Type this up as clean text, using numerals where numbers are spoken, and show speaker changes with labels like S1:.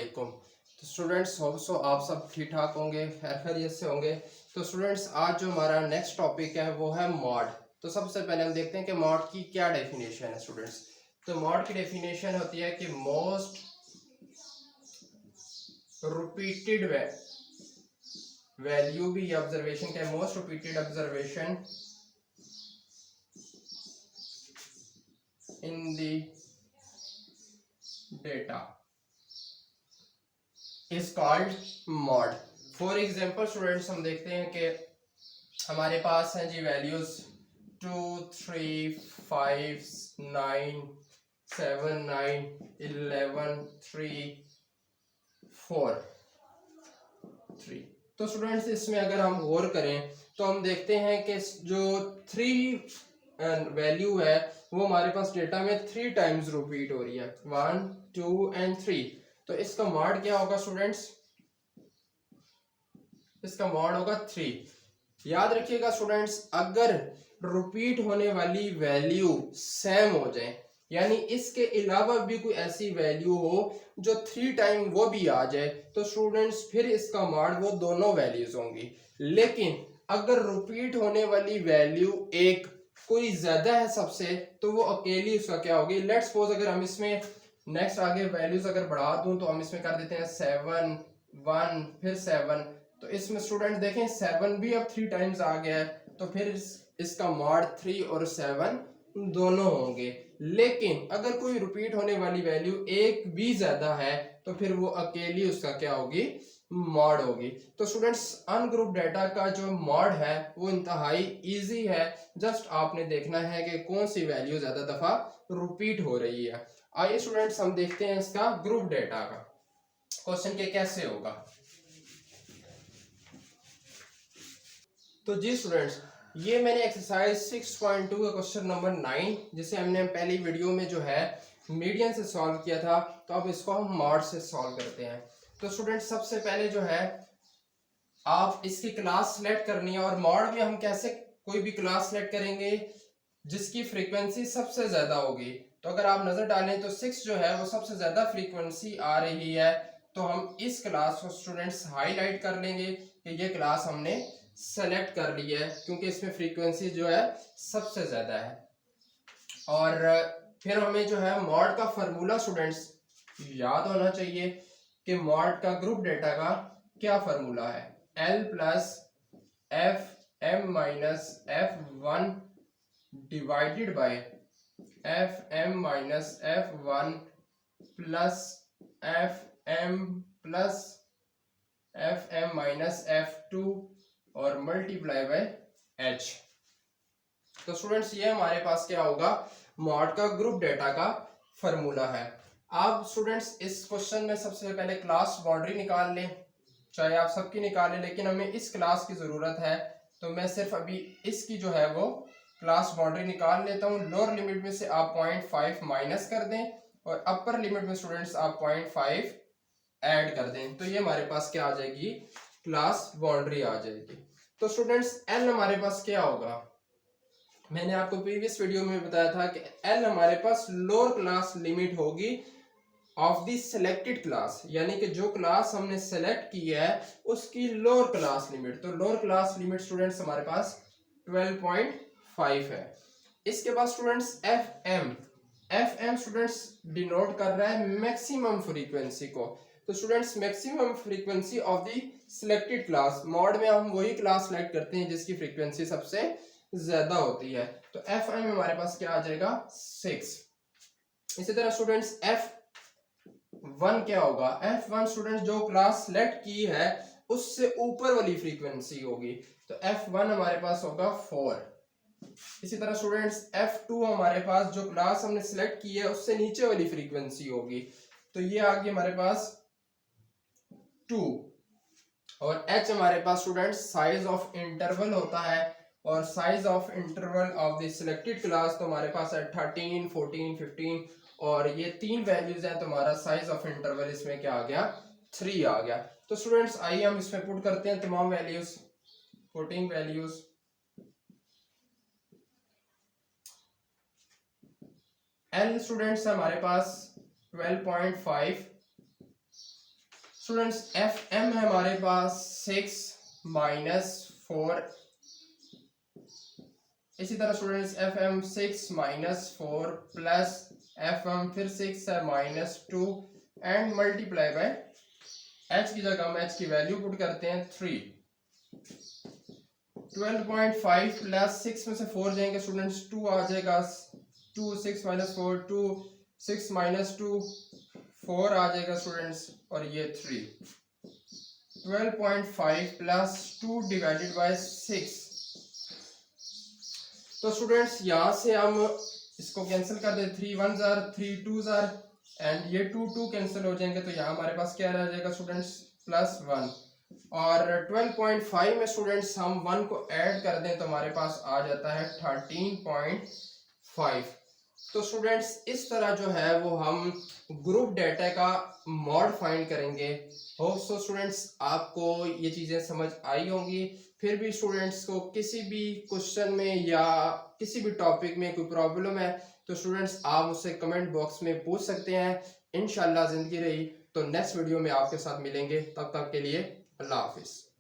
S1: वालेकुम। तो students hope so आप सब ठीक ठाक होंगे, खैर खैरियत से होंगे। तो स्टूडेंट्स आज जो हमारा नेक्स्ट टॉपिक है वो है मॉड। तो सबसे पहले हम देखते हैं कि मॉड की क्या डेफिनेशन है स्टूडेंट्स। तो मॉड की डेफिनेशन होती है कि मोस्ट रिपीटेड वैल्यू भी ऑब्जर्वेशन का most repeated observation in the data is called mod. For example students हम देखते हैं कि हमारे पास हैं जी वैल्यूज 2 3 5 9 7 9 11 3 4 3। तो स्टूडेंट्स इसमें अगर हम गौर करें तो हम देखते हैं कि जो 3 वैल्यू है वो हमारे पास डेटा में 3 टाइम्स रिपीट हो रही है, 1 2 एंड 3। तो इसका मॉड क्या होगा स्टूडेंट्स? इसका मॉड होगा 3। याद रखिएगा स्टूडेंट्स, अगर रिपीट होने वाली वैल्यू सेम हो जाए, यानी इसके अलावा भी कोई ऐसी वैल्यू हो जो 3 टाइम वो भी आ जाए, तो स्टूडेंट्स फिर इसका मॉड वो दोनों वैल्यूज होंगी। लेकिन अगर रिपीट होने वाली वैल्यू एक कोई ज्यादा है सबसे, तो वो अकेली उसका क्या होगी? लेट्स सपोज अगर हम इसमें नेक्स्ट आगे वैल्यूज अगर बढ़ा दूं तो हम इसमें कर देते हैं 7 1 फिर 7। तो इसमें स्टूडेंट देखें 7 भी अब 3 टाइम्स आ गया है, तो फिर इसका मॉड 3 और 7 दोनों होंगे। लेकिन अगर कोई रिपीट होने वाली वैल्यू एक भी ज्यादा है तो फिर वो अकेली उसका क्या होगी? मॉड होगी। तो स्टूडेंट्स अनग्रुप डेटा का जो मॉड है वो इंतहाई इजी है। जस्ट आपने देखना है कि कौन सी वैल्यू ज्यादा दफा रिपीट हो रही है। आइए स्टूडेंट्स हम देखते हैं इसका ग्रुप डेटा का क्वेश्चन के कैसे होगा। तो जी स्टूडेंट्स, ये मैंने एक्सरसाइज 6.2 का क्वेश्चन नंबर 9 जिसे हमने पहली वीडियो में जो है मीडियन से सॉल्व किया था, तो अब इसको हम मॉड से सॉल्व करते हैं। तो स्टूडेंट्स सबसे पहले जो है आप इसकी क्लास सेलेक्ट करनी है, और मॉड में हम कैसे कोई भी क्लास सेलेक्ट करेंगे जिसकी फ्रीक्वेंसी सबसे ज्यादा होगी। तो अगर आप नजर डालें तो 6 जो है वो सबसे ज्यादा फ्रीक्वेंसी आ रही है, तो हम इस क्लास को स्टूडेंट्स हाईलाइट कर लेंगे कि ये क्लास हमने सेलेक्ट कर ली है, क्योंकि इसमें फ्रीक्वेंसी जो है सबसे ज्यादा है। और फिर हमें जो है मॉड का फार्मूला स्टूडेंट्स याद होना चाहिए कि मॉड का ग्रुप डेटा का क्या फार्मूला है? L plus F M minus F one divided by F M minus F one plus F M minus F two और मल्टीप्लाई बाय एच। तो स्टूडेंट्स ये हमारे पास क्या होगा? मॉड का ग्रुप डेटा का फॉर्मूला है। आप स्टूडेंट्स इस क्वेश्चन में सबसे पहले क्लास बाउंड्री निकाल लें, चाहे आप सबकी निकालें, लेकिन हमें इस क्लास की जरूरत है, तो मैं सिर्फ अभी इसकी जो है वो क्लास बाउंड्री निकाल लेता हूँ। लोअर लिमिट में से आप 0.5 माइनस कर दें और अपर लिमिट में स्टूडेंट्स आप 0.5 ऐड कर दें, तो ये हमारे पास क्या आ जाएगी? क्लास बाउंड्री आ जाएगी। तो स्टूडेंट्स एल हमारे पास क्या होगा? मैंने आपको प्रीवियस वीडियो में बताया था कि एल हमारे पास लोअर क्लास लिमिट होगी ऑफ द सिलेक्टेड क्लास, यानी कि जो क्लास हमने सेलेक्ट की है उसकी लोअर क्लास लिमिट। तो लोअर क्लास लिमिट स्टूडेंट्स हमारे पास 12.5 है। इसके बाद students F M students denote कर रहा है मैक्सिमम फ्रीक्वेंसी को। तो students maximum frequency of the selected class, mode में हम वही क्लास सेलेक्ट करते हैं जिसकी फ्रीक्वेंसी सबसे ज्यादा होती है। तो एफ एम हमारे पास क्या आ जाएगा? 6। इसी तरह स्टूडेंट्स एफ वन क्या होगा? एफ वन स्टूडेंट्स जो क्लास सेलेक्ट की है उससे ऊपर वाली फ्रीक्वेंसी होगी, तो एफ वन हमारे पास होगा 4। इसी तरह स्टूडेंट्स F2 हमारे पास जो क्लास हमने सिलेक्ट की है उससे नीचे वाली फ्रीक्वेंसी होगी, तो ये आ गई हमारे पास 2। और H हमारे पास स्टूडेंट्स साइज ऑफ इंटरवल होता है, और size of interval of the selected class तो हमारे पास है 13 14 15, और ये 3 वैल्यूज हैं, तो हमारा साइज ऑफ इंटरवल इसमें क्या आ गया? 3 आ गया। तो स्टूडेंट्स आइए हम इसमें पुट करते हैं तमाम values, putting values. L students हमारे पास 12.5, स्टूडेंट्स एफ एम है हमारे पास 6 माइनस 4, इसी तरह students F M 6 minus 4 plus F M फिर 6 है minus 2 and multiply by H की जगह हम एच की वैल्यू पुट करते हैं 3। 12.5 प्लस 6 में से 4 जाएंगे स्टूडेंट्स 2 आ जाएगा, 2 6 माइनस 4 2 6 माइनस 2 4 आ जाएगा स्टूडेंट्स और ये 3। 12.5 प्लस 2 डिवाइडेड बाय 6, तो स्टूडेंट्स यहाँ से हम इसको कैंसिल कर दे, 3 1 जार 3 2 जार एंड ये 2 2 कैंसिल हो जाएंगे, तो यहाँ हमारे पास क्या रह जाएगा स्टूडेंट्स प्लस 1। और 12.5 में स्टूडेंट्स हम 1 को ऐड कर दें तो हमारे पास आ जाता है 13.5। तो स्टूडेंट्स इस तरह जो है वो हम ग्रुप डेटा का मॉड फाइंड करेंगे। होप सो स्टूडेंट्स आपको ये चीज़ें समझ आई होंगी। फिर भी स्टूडेंट्स को किसी भी क्वेश्चन में या किसी भी टॉपिक में कोई प्रॉब्लम है तो स्टूडेंट्स आप मुझसे कमेंट बॉक्स में पूछ सकते हैं। इंशाल्लाह ज़िंदगी रही तो नेक्स्ट वीडियो में आपके साथ मिलेंगे, तब तक के लिए अल्लाह हाफिज़।